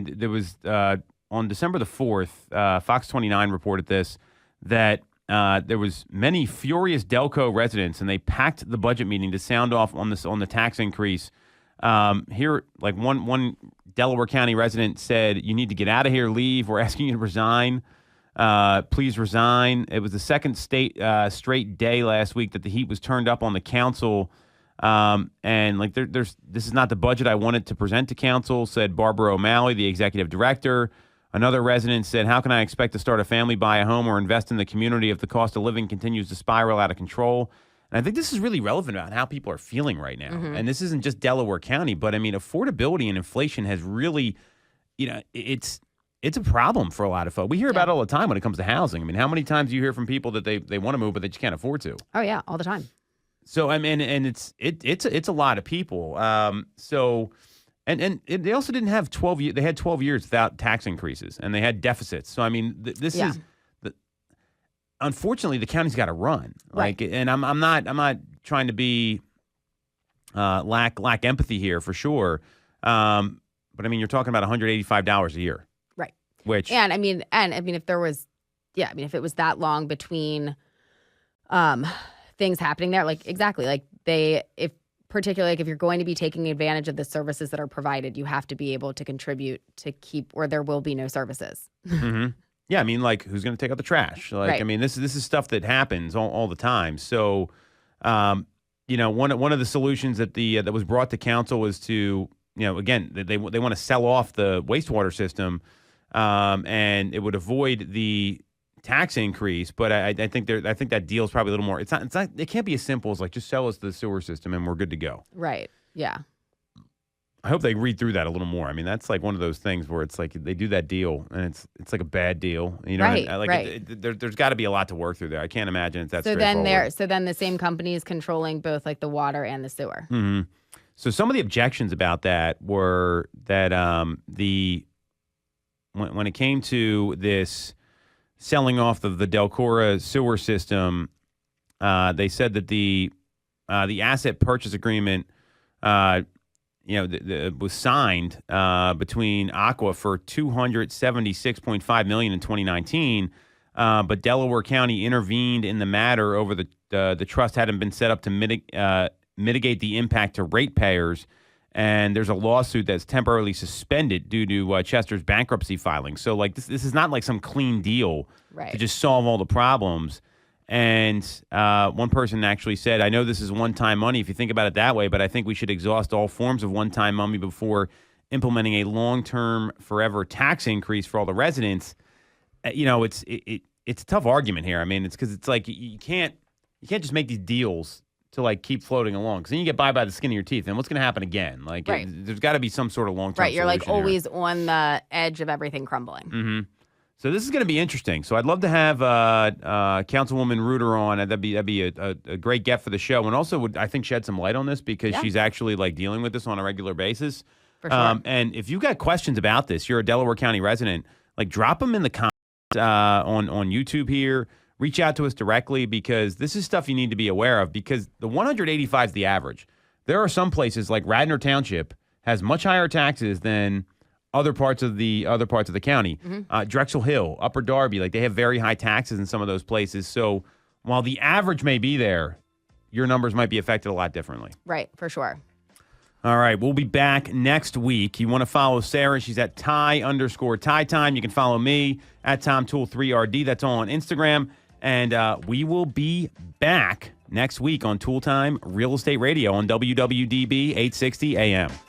there was, on December the 4th, Fox 29 reported this, that there was many furious Delco residents, and they packed the budget meeting to sound off on the tax increase. Here, like one Delaware County resident said, "You need to get out of here, leave. We're asking you to resign. Please resign." It was the second straight day last week that the heat was turned up on the council. And like this is not the budget I wanted to present to council, said Barbara O'Malley, the executive director. Another resident said, "How can I expect to start a family, buy a home, or invest in the community if the cost of living continues to spiral out of control?" And I think this is really relevant about how people are feeling right now. And this isn't just Delaware County, but I mean, affordability and inflation has really, it's a problem for a lot of folks. We hear about it all the time when it comes to housing. I mean, how many times do you hear from people that they want to move, but they just can't afford to? Oh yeah, all the time. So I mean, and it's a lot of people. And they also didn't have 12 years. They had 12 years without tax increases, and they had deficits. So I mean, this is unfortunately the county's got to run. Like, and I'm not trying to be lack empathy here for sure. But I mean, you're talking about $185 a year, right? Which and I mean, if there was, if it was that long between, things happening there, like exactly, like particularly like if you're going to be taking advantage of the services that are provided, you have to be able to contribute to keep, or there will be no services. Yeah, I mean, like, who's going to take out the trash? Like, I mean, this is stuff that happens all the time. So, one of the solutions that that was brought to council was to, again, they want to sell off the wastewater system, and it would avoid the tax increase. But I think that deal is probably a little more. It's not. It can't be as simple as like just sell us the sewer system and we're good to go. Right. Yeah. I hope they read through that a little more. I mean, that's like one of those things where it's like they do that deal and it's like a bad deal. There's got to be a lot to work through there. I can't imagine it's that straightforward. So then the same company is controlling both like the water and the sewer. Mm-hmm. So some of the objections about that were that when it came to this selling off of the Delcora sewer system, they said that the asset purchase agreement was signed between Aqua for $276.5 million in 2019, but Delaware County intervened in the matter over the trust hadn't been set up to mitigate the impact to ratepayers, and there's a lawsuit that's temporarily suspended due to Chester's bankruptcy filing. So like this is not like some clean deal to just solve all the problems. And one person actually said, "I know this is one-time money if you think about it that way, but I think we should exhaust all forms of one-time money before implementing a long-term, forever tax increase for all the residents." It's a tough argument here. I mean, it's because it's like you can't just make these deals to like keep floating along, because then you get by the skin of your teeth. And what's going to happen again? Like, there's got to be some sort of long-term You're like always here. On the edge of everything crumbling. Mm-hmm. So this is going to be interesting. So I'd love to have Councilwoman Reuter on. That'd be a great get for the show, and also would, I think, shed some light on this because she's actually like dealing with this on a regular basis. For sure. And if you've got questions about this, you're a Delaware County resident, like drop them in the comments on YouTube here. Reach out to us directly, because this is stuff you need to be aware of, because the 185 is the average. There are some places like Radnor Township has much higher taxes than other parts of the county. Mm-hmm. Drexel Hill, Upper Darby, like they have very high taxes in some of those places. So while the average may be there, your numbers might be affected a lot differently. Right, for sure. All right, we'll be back next week. You want to follow Sarah? She's at Ty_Ty Time. You can follow me at Tom Toole 3RD. That's all on Instagram. And we will be back next week on Tool Time Real Estate Radio on WWDB 860 AM.